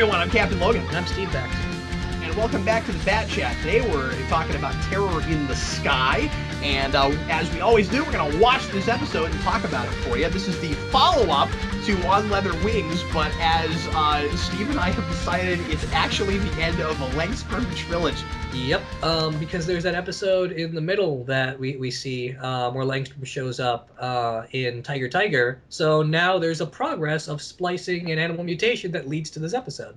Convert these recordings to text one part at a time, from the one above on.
everyone, I'm Captain Logan. And I'm Steve Baxi. And welcome back to the Bat Chat. Today we're talking about Terror in the Sky. And as we always do, we're going to watch this episode and talk about it for you. This is the follow-up to On Leather Wings, but as Steve and I have decided, it's actually the end of a Langstrom trilogy. Yep, because there's that episode in the middle that we see where Langstrom shows up in Tiger Tiger. So now there's a progress of splicing an animal mutation that leads to this episode.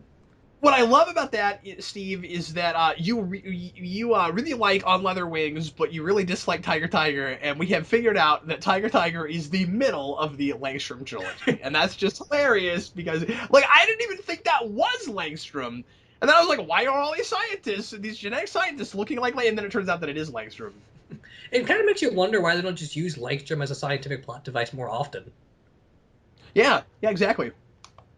What I love about that, Steve, is that you really like On Leather Wings, but you really dislike Tiger Tiger, and we have figured out that Tiger Tiger is the middle of the Langstrom trilogy, and that's just hilarious because, like, I didn't even think that was Langstrom, and then I was like, why are all these scientists, these genetic scientists, looking like, and then it turns out that it is Langstrom. It kind of makes you wonder why they don't just use Langstrom as a scientific plot device more often. Yeah, exactly.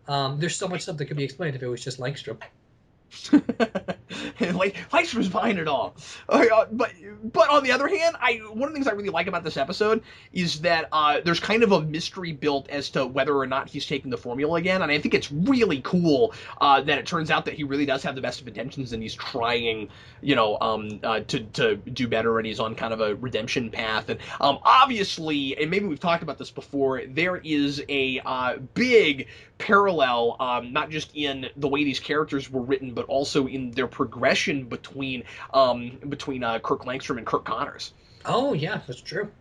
There's so much stuff that could be explained if it was just Langstrom. Like Langstrom's behind it all. But on the other hand, one of the things I really like about this episode is that there's kind of a mystery built as to whether or not he's taking the formula again, and I think it's really cool that it turns out that he really does have the best of intentions and he's trying, to do better, and he's on kind of a redemption path. And obviously, and maybe we've talked about this before, there is a big parallel, not just in the way these characters were written, but also in their progression between Kirk Langstrom and Kirk Connors. Oh yeah, that's true.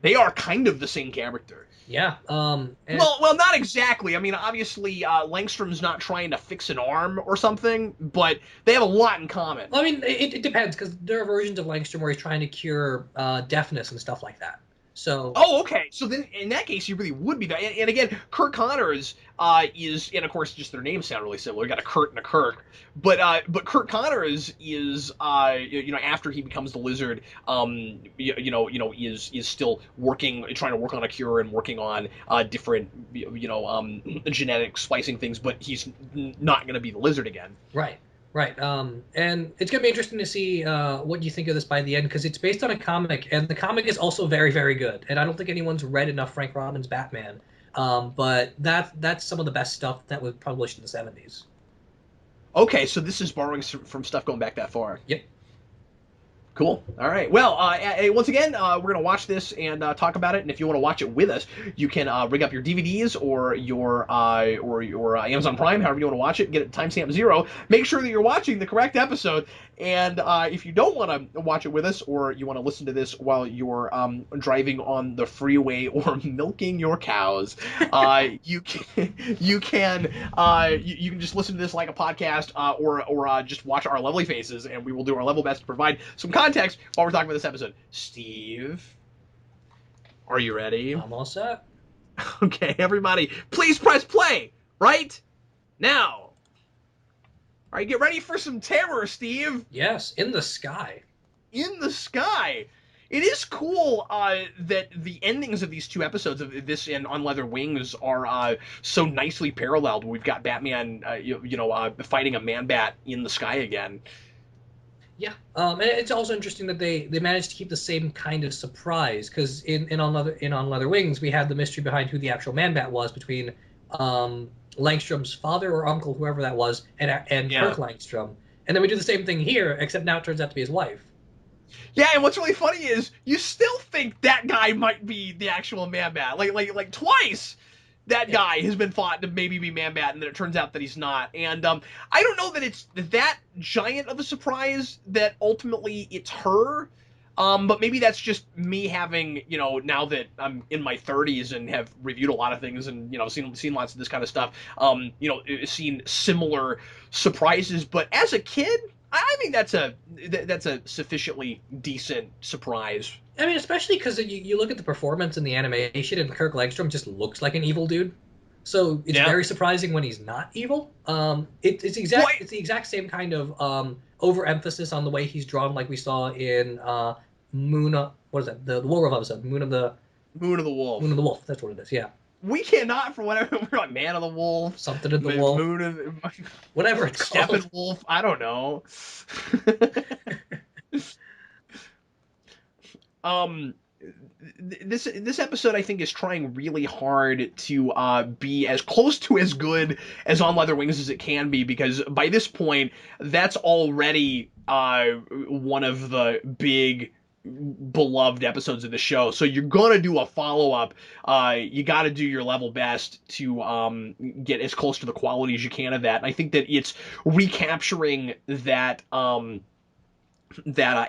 They are kind of the same character. Yeah. Well, not exactly. I mean, obviously, Langstrom's not trying to fix an arm or something, but they have a lot in common. I mean, it depends, because there are versions of Langstrom where he's trying to cure deafness and stuff like that. So. Oh, okay. So then, in that case, he really would be that. And again, Kirk Connors is, and of course, just their names sound really similar. You got a Kurt and a Kirk, but Kirk Connors is, after he becomes the Lizard, is still trying to work on a cure and working on different, genetic splicing things, but he's not going to be the Lizard again. Right. Right, and it's going to be interesting to see what you think of this by the end, because it's based on a comic, and the comic is also very, very good. And I don't think anyone's read enough Frank Robbins' Batman, but that's some of the best stuff that was published in the 70s. Okay, so this is borrowing from stuff going back that far. Yep. Cool. All right. Well, once again, we're going to watch this and talk about it. And if you want to watch it with us, you can rig up your DVDs or your Amazon Prime, however you want to watch it. Get it timestamp 0. Make sure that you're watching the correct episode. And if you don't want to watch it with us, or you want to listen to this while you're driving on the freeway or milking your cows, you can just listen to this like a podcast, or just watch our lovely faces, and we will do our level best to provide some context while we're talking about this episode. Steve, are you ready? I'm all set. Okay, everybody, please press play right now. All right, get ready for some terror, Steve. Yes, in the sky. In the sky. It is cool that the endings of these two episodes of this and On Leather Wings are so nicely paralleled. We've got Batman, fighting a man-bat in the sky again. Yeah, and it's also interesting that they managed to keep the same kind of surprise, because in On Leather Wings we had the mystery behind who the actual man-bat was between Langstrom's father or uncle, whoever that was, and Kirk Langstrom. And then we do the same thing here, except now it turns out to be his wife. Yeah, and what's really funny is you still think that guy might be the actual Man-Bat. Like twice that guy has been thought to maybe be Man-Bat, and then it turns out that he's not. And I don't know that it's that giant of a surprise that ultimately it's her. But maybe that's just me having, now that I'm in my 30s and have reviewed a lot of things and, seen lots of this kind of stuff, seen similar surprises. But as a kid, I think that's a sufficiently decent surprise. I mean, especially because you look at the performance in the animation, and Kirk Langstrom just looks like an evil dude. So it's very surprising when he's not evil. It's the exact same kind of overemphasis on the way he's drawn, like we saw in what is that? The Wolf episode, Moon of the Wolf. Moon of the Wolf. That's what it is. Yeah. We cannot, for whatever, we're like Man of the Wolf, something of the Wolf, Moon of whatever it's called. Steppenwolf. I don't know. this episode I think is trying really hard to be as close to as good as On Leather Wings as it can be, because by this point that's already one of the big beloved episodes of the show. So you're gonna do a follow up. You got to do your level best to get as close to the quality as you can of that. And I think that it's recapturing that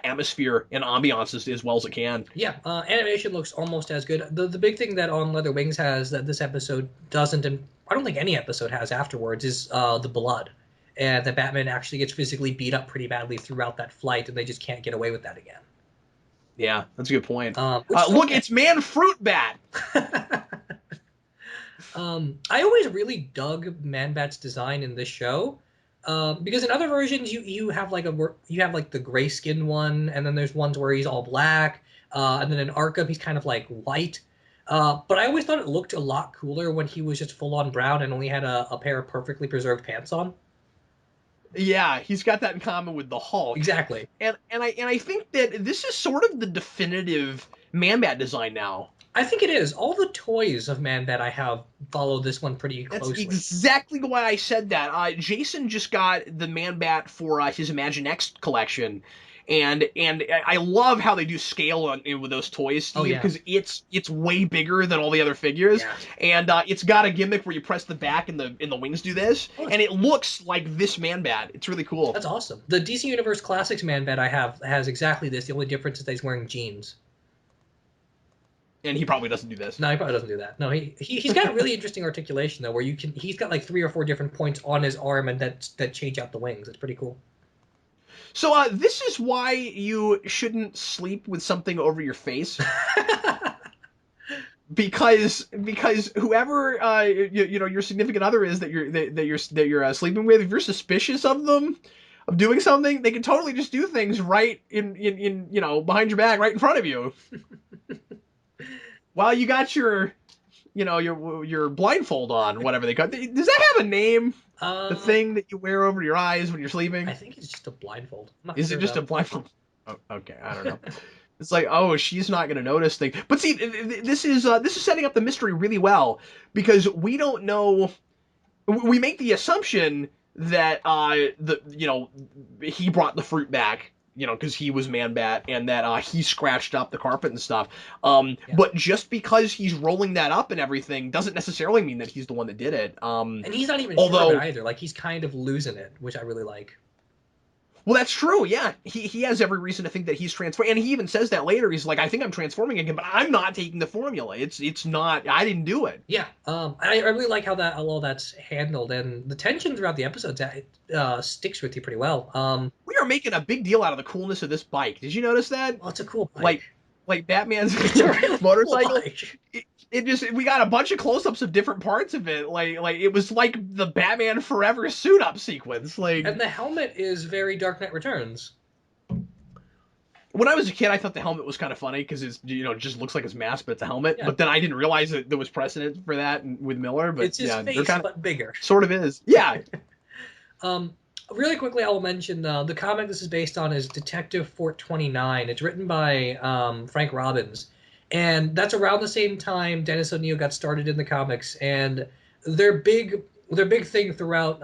atmosphere and ambiance as well as it can. Yeah, animation looks almost as good. The big thing that On Leather Wings has that this episode doesn't, and I don't think any episode has afterwards, is the blood. And that Batman actually gets physically beat up pretty badly throughout that flight, and they just can't get away with that again. Yeah, that's a good point. Look, it's Man Fruit Bat. I always really dug Man Bat's design in this show. Because in other versions you have like the gray skinned one, and then there's ones where he's all black, and then in Arkham he's kind of like white. But I always thought it looked a lot cooler when he was just full on brown and only had a pair of perfectly preserved pants on. Yeah, he's got that in common with the Hulk. Exactly. And I think that this is sort of the definitive Man Bat design now. I think it is. All the toys of Man Bat I have follow this one pretty closely. That's exactly why I said that. Jason just got the Man Bat for his Imaginext collection, and I love how they do scale with those toys, Steve, because it's way bigger than all the other figures, and it's got a gimmick where you press the back and the wings do this, and it looks like this Man Bat. It's really cool. That's awesome. The DC Universe Classics Man Bat I have has exactly this. The only difference is that he's wearing jeans. And he probably doesn't do this. No, he probably doesn't do that. No, he's got a really interesting articulation though, where he's got like 3 or 4 different points on his arm and that change out the wings. It's pretty cool. So this is why you shouldn't sleep with something over your face. because whoever your significant other is that you're sleeping with, if you're suspicious of them of doing something, they can totally just do things right in behind your back, right in front of you. While you got your blindfold on, whatever they call it. Does that have a name? The thing that you wear over your eyes when you're sleeping? I think it's just a blindfold. Is it just a blindfold? Oh, okay, I don't know. It's like, oh, she's not going to notice things. But see, this is setting up the mystery really well, because we don't know. We make the assumption that he brought the fruit back, because he was Man Bat, and that he scratched up the carpet and stuff. But just because he's rolling that up and everything doesn't necessarily mean that he's the one that did it. And he's not even sure of it either. Like, he's kind of losing it, which I really like. Well, that's true. Yeah, he has every reason to think that he's transforming, and he even says that later. He's like, I think I'm transforming again, but I'm not taking the formula. It's not. I didn't do it. Yeah. I really like how all that's handled, and the tension throughout the episodes sticks with you pretty well. We are making a big deal out of the coolness of this bike. Did you notice that? Well, it's a cool bike. Like Batman's really motorcycle. Cool we got a bunch of close-ups of different parts of it. Like it was like the Batman Forever suit-up sequence. And the helmet is very Dark Knight Returns. When I was a kid, I thought the helmet was kind of funny because it's it just looks like his mask, but it's a helmet. Yeah. But then I didn't realize that there was precedent for that with Miller. But it's his face, but bigger. Sort of is. Yeah. Really quickly, I will mention the comic this is based on is Detective Fort 29. It's written by Frank Robbins. And that's around the same time Dennis O'Neil got started in the comics. And their big thing throughout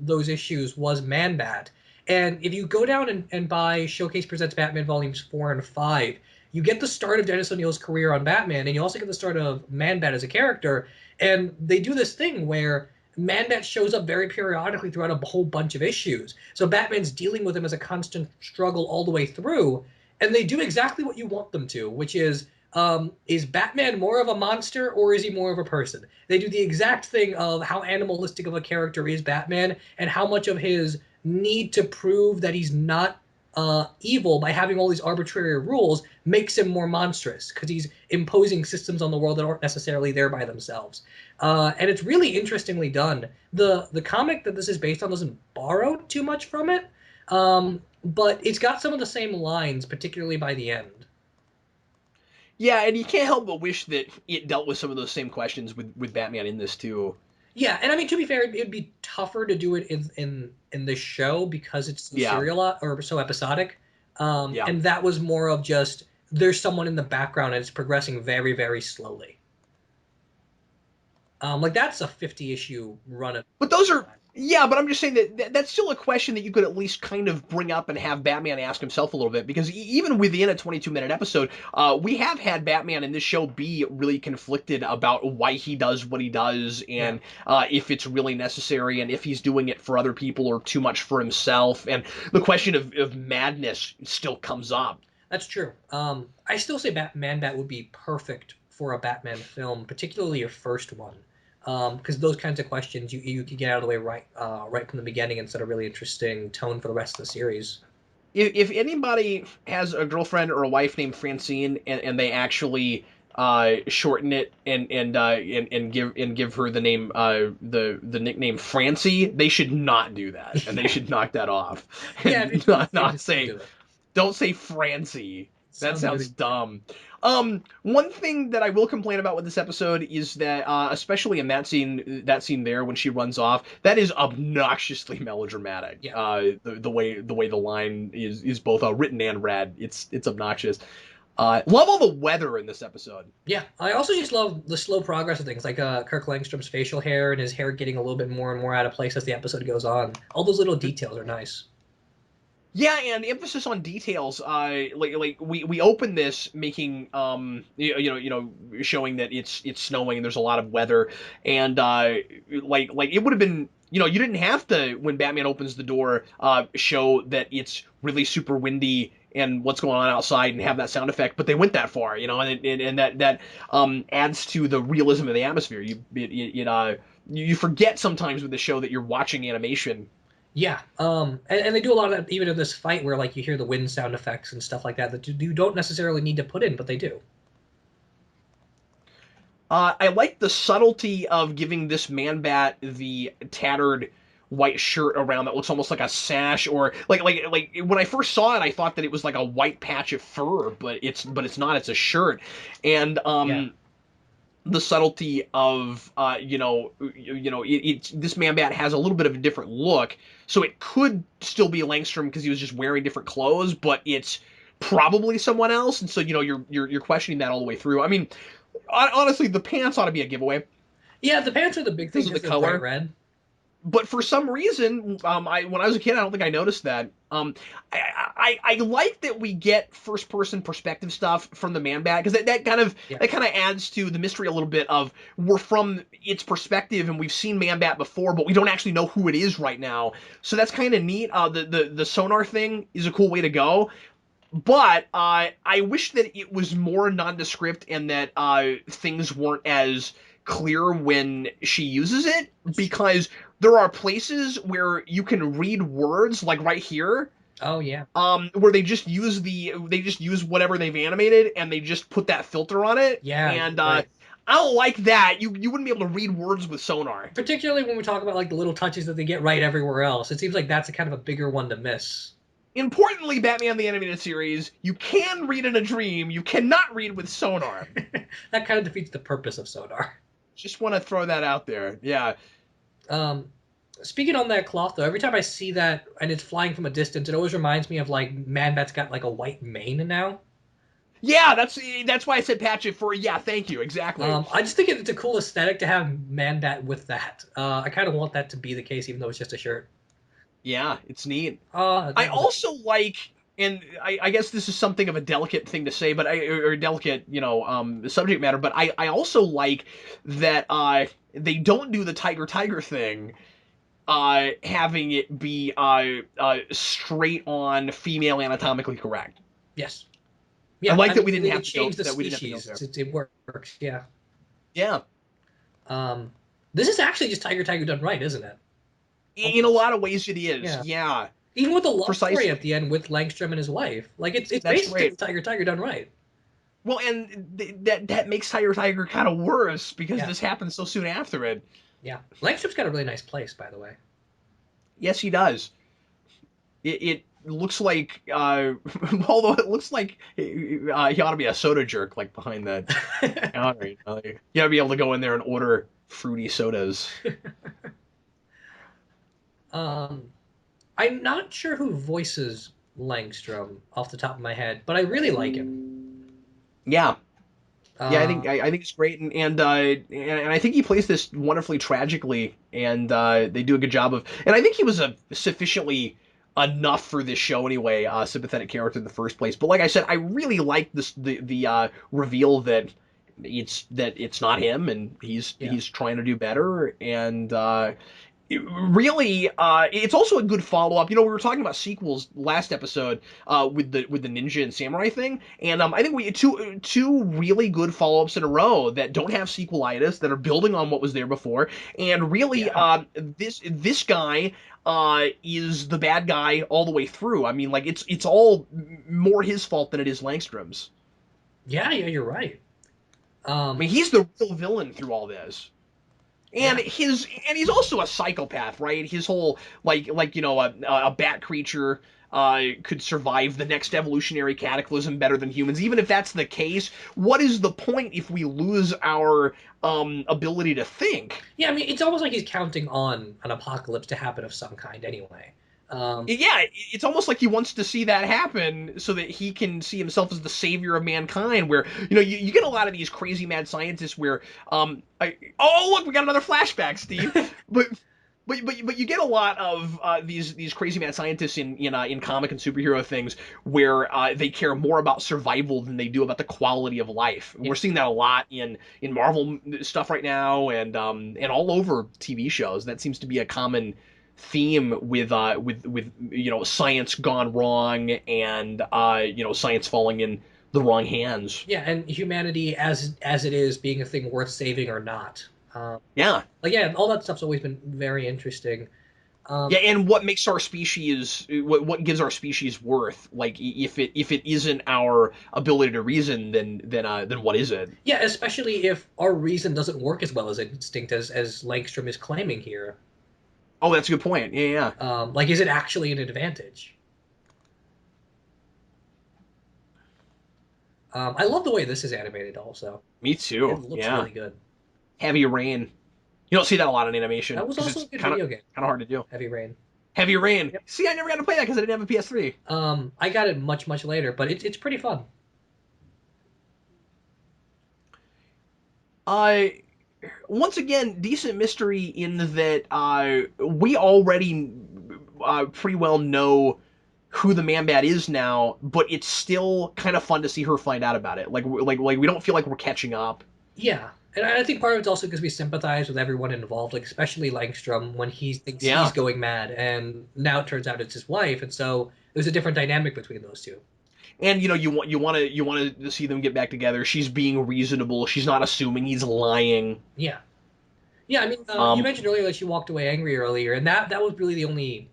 those issues was Man Bat. And if you go down and buy Showcase Presents Batman Volumes 4 and 5, you get the start of Dennis O'Neil's career on Batman, and you also get the start of Man Bat as a character. And they do this thing where Man Bat shows up very periodically throughout a whole bunch of issues. So Batman's dealing with him as a constant struggle all the way through. And they do exactly what you want them to, which is Batman more of a monster or is he more of a person? They do the exact thing of how animalistic of a character is Batman and how much of his need to prove that he's not evil by having all these arbitrary rules makes him more monstrous because he's imposing systems on the world that aren't necessarily there by themselves. And it's really interestingly done. The comic that this is based on doesn't borrow too much from it, but it's got some of the same lines, particularly by the end. Yeah, and you can't help but wish that it dealt with some of those same questions with Batman in this too. Yeah, and I mean, to be fair, it'd be tougher to do it in this show because it's so serial or so episodic. And that was more of just there's someone in the background and it's progressing very, very slowly. Like that's a 50-issue run of. But those are, yeah, but I'm just saying that's still a question that you could at least kind of bring up and have Batman ask himself a little bit, because even within a 22-minute episode, we have had Batman in this show be really conflicted about why he does what he does, and if it's really necessary, and if he's doing it for other people or too much for himself, and the question of madness still comes up. That's true. I still say Man-Bat would be perfect for a Batman film, particularly your first one. Because those kinds of questions you could get out of the way right from the beginning and set a really interesting tone for the rest of the series. If anybody has a girlfriend or a wife named Francine, and they actually shorten it and give her the name the nickname Francie, they should not do that, and they should knock that off. Yeah, if And you're not just don't say, do it. don't say Francie. That Sounds sounds really dumb. One thing that I will complain about with this episode is that, especially in that scene there when she runs off, that is obnoxiously melodramatic. Yeah. The way the line is both written and read, it's obnoxious. Love all the weather in this episode. Yeah, I also just love the slow progress of things, like Kirk Langstrom's facial hair and his hair getting a little bit more and more out of place as the episode goes on. All those little details are nice. Yeah, and emphasis on details. Like we open this making showing that it's snowing and there's a lot of weather, and like it would have been, you didn't have to, when Batman opens the door, show that it's really super windy and what's going on outside and have that sound effect, but they went that far, and that adds to the realism of the atmosphere. You forget sometimes with the show that you're watching animation. Yeah, and they do a lot of that even in this fight where like you hear the wind sound effects and stuff like that that you don't necessarily need to put in, but they do. I like the subtlety of giving this Man Bat the tattered white shirt around that looks almost like a sash, or like when I first saw it, I thought that it was like a white patch of fur, but it's not. It's a shirt, and Yeah. the subtlety of this Man Bat has a little bit of a different look, so it could still be Langstrom because he was just wearing different clothes, but it's probably someone else, and so you're questioning that all the way through. I mean, honestly, the pants ought to be a giveaway Yeah, the pants are the big thing because of the because they're bright color. red. But for some reason, when I was a kid, I don't think I noticed that. I like that we get first person perspective stuff from the Man Bat, because Yeah. that kind of adds to the mystery a little bit of, we're from its perspective and we've seen Man Bat before, but we don't actually know who it is right now. So that's kind of neat. The sonar thing is a cool way to go. But I wish that it was more nondescript, and that things weren't as clear when she uses it, because there are places where you can read words, like right here, Oh yeah. where they just use whatever they've animated, and they just put that filter on it, Yeah, and right. I don't like that. You wouldn't be able to read words with sonar. Particularly when we talk about like the little touches that they get right everywhere else. It seems like that's a kind of a bigger one to miss. Importantly, Batman the Animated Series, you can read in a dream, you cannot read with sonar. That kind of defeats the purpose of sonar. Just want to throw that out there. Yeah. Um, Speaking on that cloth though, every time I see that and it's flying from a distance, it always reminds me of like Man Bat's got like a white mane now. Yeah, that's why I said patch it for. Yeah, thank you. Exactly. I just think it's a cool aesthetic to have Man Bat with that. I kind of want that to be the case, even though it's just a shirt. Yeah, it's neat. I That was also like, and I guess this is something of a delicate thing to say, but or delicate, subject matter. But I also like that they don't do the tiger thing, having it be straight on female anatomically correct. yes, I yeah. like I that mean, we didn't they have to go changed the that we didn't have to go species. there. It works. Yeah. Yeah. Um, this is actually just Tiger done right, isn't it? In a lot of ways, it is. Yeah. Yeah. Even with the love story Precisely. at the end with Langstrom and his wife, like it's That's basically great. Tiger done right. Well, and that makes Tiger kind of worse, because Yeah, this happened so soon after it. yeah. Langstrom's got a really nice place, by the way. Yes, he does. It looks like, although it looks like he ought to be a soda jerk, like behind that counter. You gotta be able to go in there and order fruity sodas. um, I'm not sure who voices Langstrom off the top of my head, but I really like him. Yeah. Yeah, Uh, I think it's great, and I think he plays this wonderfully tragically, and they do a good job of. And I think he was a sufficiently enough for this show anyway, sympathetic character in the first place. But like I said, I really like this the reveal that it's not him, and yeah. he's trying to do better, and really, it's also a good follow up. You know, we were talking about sequels last episode with the ninja and samurai thing, and I think we two really good follow ups in a row that don't have sequelitis, that are building on what was there before, and really, Yeah. this guy is the bad guy all the way through. I mean, like it's all more his fault than it is Langstrom's. Yeah, yeah, you're right. I Um, mean, he's the real villain through all this. And yeah. he's also a psychopath, right? His whole you know a bat creature could survive the next evolutionary cataclysm better than humans. Even if that's the case, what is the point if we lose our ability to think? Yeah, I mean, it's almost like he's counting on an apocalypse to happen of some kind anyway. Yeah, it's almost like he wants to see that happen so that he can see himself as the savior of mankind. Where you know you get a lot of these crazy mad scientists where oh look, we got another flashback, Steve. But but you get a lot of these crazy mad scientists in comic and superhero things where they care more about survival than they do about the quality of life. Yeah. We're seeing that a lot in Marvel stuff right now, and all over TV shows. That seems to be a common theme with you know science gone wrong, and you know science falling in the wrong hands. Yeah, and humanity as it is being a thing worth saving or not. Yeah. Like yeah, all that stuff's always been very interesting. Yeah, and what makes our species, what gives our species worth? Like, if it isn't our ability to reason, then what is it? Yeah, especially if our reason doesn't work as well as instinct as Langstrom is claiming here. Oh, that's a good point. Yeah, yeah. Like, is it actually an advantage? I love the way this is animated. Also, Me it too. looks Yeah. really good. Heavy Rain. You don't see that a lot in animation That was because also it's a good video game. kind of hard to do. Heavy Rain. Heavy Rain. Yep. See, I never got to play that because I didn't have a PS3. I got it much later, but it's pretty fun. I once again, decent mystery in that we already pretty well know who the man bat is now, but it's still kind of fun to see her find out about it. Like we don't feel like we're catching up. Yeah, and I think part of it's also because we sympathize with everyone involved, like especially Langstrom when he thinks he's Yeah, going mad, and now it turns out it's his wife, and so there's a different dynamic between those two. and you know you want to see them get back together. She's being reasonable. She's not assuming he's lying. Yeah, yeah. I mean, you Um, mentioned earlier that she walked away angry earlier, and that was really the only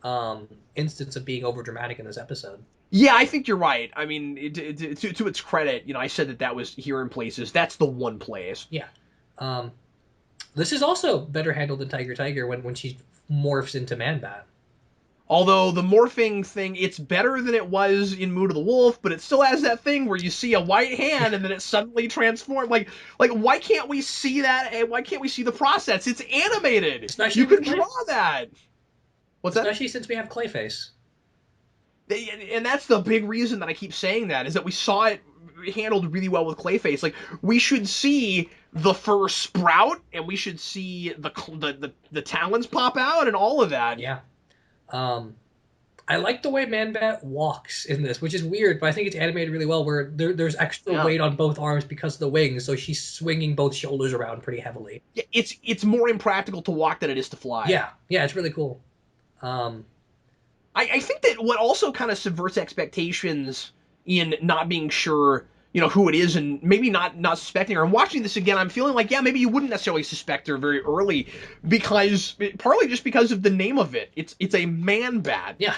instance of being over dramatic in this episode. yeah, I think you're right. I mean, to its credit, you know, I said that was here in places. That's the one place. Yeah. Um, this is also better handled than Tiger when she morphs into Man Bat. Although the morphing thing, it's better than it was in Mood of the Wolf, but it still has that thing where you see a white hand and then it suddenly transforms. Like why can't we see that? And why can't we see the process? It's animated. Especially You with could Clay, draw that. What's that? especially since we have Clayface. And that's the big reason that I keep saying that is that we saw it handled really well with Clayface. Like we should see the fur sprout, and we should see the talons pop out, and all of that. Yeah. Um, I like the way Man Bat walks in this, which is weird, but I think it's animated really well. Where there's extra Yeah. weight on both arms because of the wings, so she's swinging both shoulders around pretty heavily. Yeah, it's more impractical to walk than it is to fly. Yeah, yeah, it's really cool. Um, I think that what also kind of subverts expectations in not being sure, you know, who it is, and maybe not suspecting her. And watching this again, I'm feeling like, yeah, maybe you wouldn't necessarily suspect her very early, because partly just because of the name of it. It's a man bat. yeah,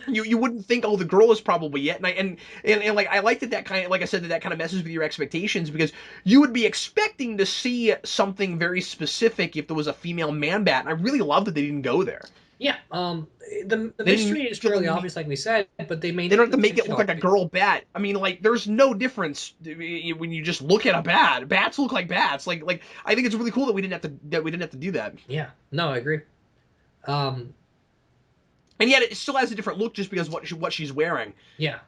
You wouldn't think, oh, the girl is probably it. And like I like that kind of, like I said, that kind of messes with your expectations, because you would be expecting to see something very specific if there was a female man bat. And I really love that they didn't go there. yeah. The They mystery didn't is feel fairly the obvious, like we said, but they They don't have to make it look like a girl. girl bat. I mean, like, there's no difference when you just look at a bat. Bats look like bats. Like I think it's really cool that we didn't have to do that. Yeah, no, I agree. Um, And yet it still has a different look just because what she's wearing. yeah.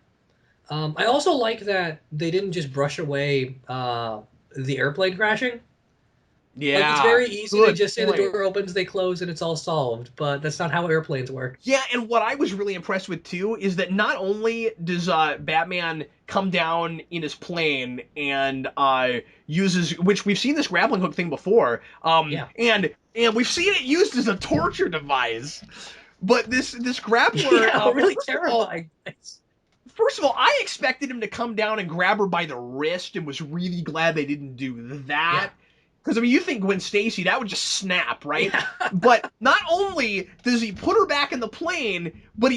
I also like that they didn't just brush away the airplane crashing. Like, it's Yeah, very easy to good just say the point. door opens, they close, and it's all solved, but that's not how airplanes work. Yeah, and what I was really impressed with too is that not only does Batman come down in his plane and uses, which we've seen this grappling hook thing before, Yeah. and we've seen it used as a torture device. But this grappler, Yeah, really first of all, terrifying. I expected him to come down and grab her by the wrist, and was really glad they didn't do Yeah. that. Because I mean, you think Gwen Stacy, that would just snap, right? Yeah. But not only does he put her back in the plane, but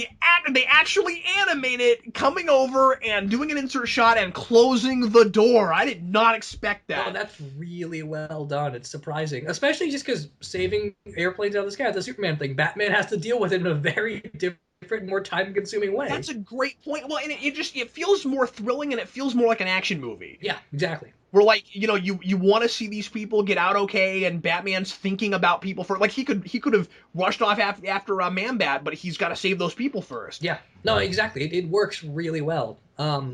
they actually animate it coming over and doing an insert shot and closing the door. I did not expect No, that. that's really well done. It's surprising, especially just because saving airplanes out of the sky, the Superman thing, Batman has to deal with it in a very different, more time-consuming way. That's a great point. Well, and it feels more thrilling, and it feels more like an action movie. Yeah, exactly. Where, like, you want to see these people get out okay, and Batman's thinking about people for, like, he could have rushed off after Man-Bat, but he's got to save those people first. Yeah, no, exactly. It works really well.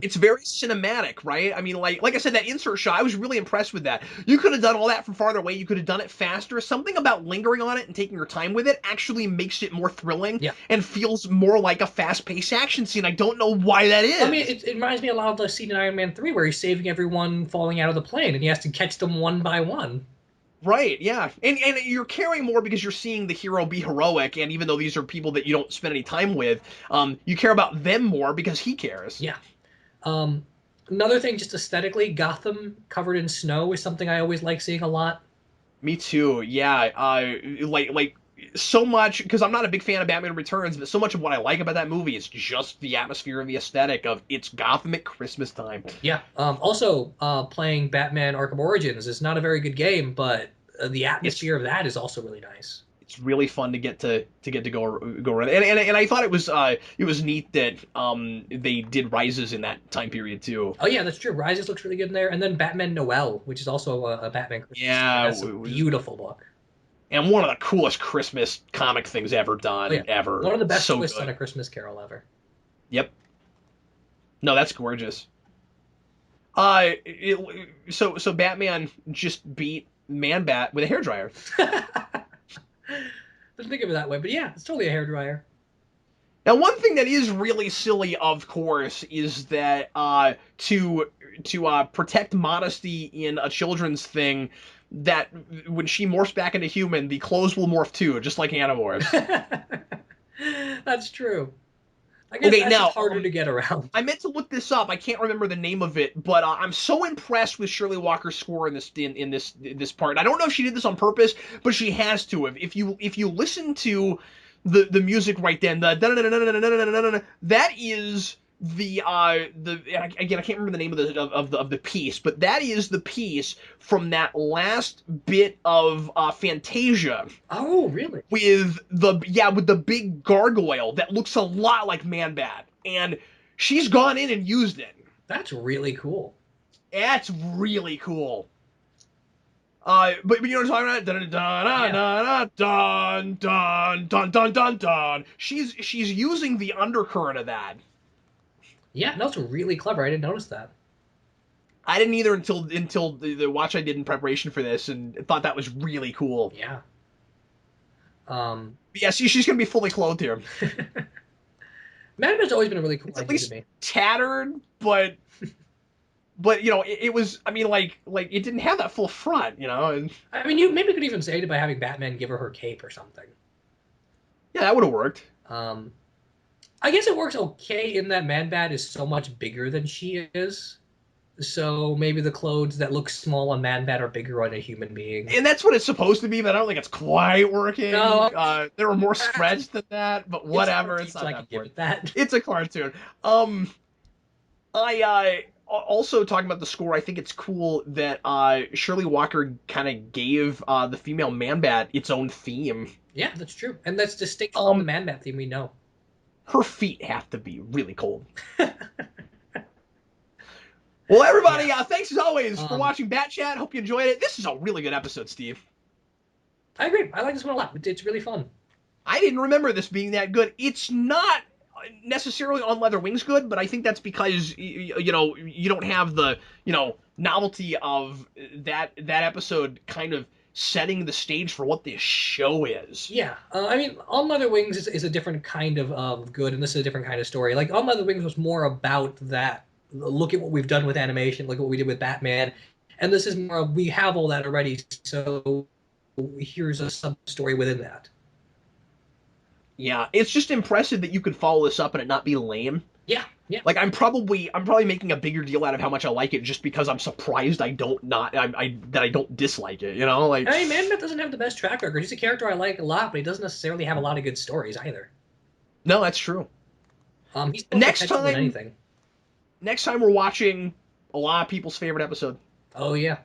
It's very cinematic, right? I mean, like I said, that insert shot, I was really impressed with that. You could have done all that from farther away. You could have done it faster. Something about lingering on it and taking your time with it actually makes it more thrilling Yeah. and feels more like a fast-paced action scene. I don't know why that I mean, is. it reminds me a lot of the scene in Iron Man 3 where he's saving everyone falling out of the plane and he has to catch them one by one. Right, yeah. And you're caring more because you're seeing the hero be heroic, and even though these are people that you don't spend any time with, you care about them more because he cares. Yeah. Um, Another thing, just aesthetically, Gotham covered in snow is something I always like seeing a lot. Me too. Yeah. Like so much, because I'm not a big fan of Batman Returns, but so much of what I like about that movie is just the atmosphere and the aesthetic of it's Gotham at Christmas time. Yeah. Also, playing Batman Arkham Origins is not a very good game, but the It's atmosphere of that is also really nice. it's really fun to get to go around, and I thought it was neat that they did Rises in that time period too. Oh yeah, that's true. Rises looks really good in there, and then Batman Noel, which is also a Batman Christmas story. Yeah, That's a it was, beautiful book. and one of the coolest Christmas comic things ever Oh yeah, done, ever. one of the best So twists on good. a Christmas Carol ever. Yep. No, that's gorgeous. So Batman just beat Man Bat with a hairdryer. Didn't think of it that way, but yeah, it's totally a hairdryer. Now, one thing that is really silly, of course, is that to protect modesty in a children's thing, that when she morphs back into human, the clothes will morph too, just like Animorphs. That's true. I guess Okay, that's just now harder to get around. I meant to look this up. I can't remember the name of it, but I'm so impressed with Shirley Walker's score in this part. I don't know if she did this on purpose, but she has to have. If you listen to the music right then, that is again, I can't remember the name of the piece, but that is the piece from that last bit of Fantasia Oh, really? with the big gargoyle that looks a lot like Man-Bat, and she's gone in and used it. That's really cool. That's really cool. But you know what I'm talking about? Dun Yeah. dun dun dun dun dun dun dun. She's using the undercurrent of that. Yeah, no, it's really clever. I didn't notice that. I didn't either until the watch I did in preparation for this, and thought that was really cool. Yeah. Um, But yeah, she's gonna be fully clothed here. Mad Men's always been a really cool It's at idea to least me. tattered, but it was, I mean, like it didn't have that full front, and I mean, you maybe could even say it by having Batman give her cape or something. yeah, that would have worked. Um, I guess it works okay in that Man-Bat is so much bigger than she is. So maybe the clothes that look small on Man-Bat are bigger on a human being. And that's what it's supposed to be, but I don't think it's quite working. No, There were more stretched than that, but it's a whatever, cartoon, it's so not I that can give important. it that. It's a cartoon. I also talking about the score. I think it's cool that Shirley Walker kind of gave the female Man-Bat its own theme. Yeah, that's true, and that's distinct from the Um, Man-Bat theme we know. her feet have to be really cold. Well, everybody, Yeah. thanks as always for Um, watching Bat Chat. Hope you enjoyed it. This is a really good episode, Steve. I agree. I like this one a lot. It's really fun. I didn't remember this being that good. It's not. necessarily on Leather Wings good, but I think that's because you know you don't have the novelty of that episode kind of setting the stage for what this show is. Yeah, I mean, On Leather Wings is a different kind of good, and this is a different kind of story. Like On Leather Wings was more about that. Look at what we've done with animation. Look at what we did with Batman, and this is more. We have all that already, so here's a sub story within that. Yeah, it's just impressive that you could follow this up and it not be lame. Yeah, yeah. Like I'm probably making a bigger deal out of how much I like it just because I'm surprised I don't dislike it. You know, like I mean, Man Myth doesn't have the best track record. He's a character I like a lot, but he doesn't necessarily have a lot of good stories either. No, that's true. He's more potential than anything. Next time we're watching a lot of people's favorite episode. Oh yeah.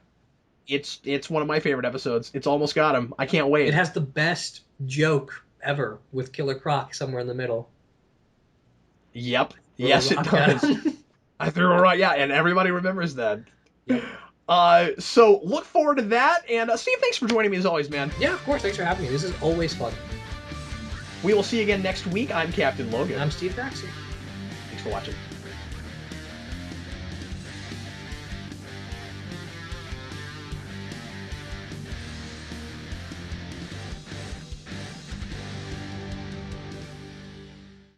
It's one of my favorite episodes. It's Almost Got Him. I can't wait. It has the best joke ever with Killer Croc somewhere in the middle. Yep. Yes, it does. I threw it right. Yeah, and everybody remembers that. Yep. So look forward to that. And Steve, thanks for joining me as always, man. Yeah, of course. Thanks for having me. This is always fun. We will see you again next week. I'm Captain Logan. And I'm Steve Baxi. Thanks for watching.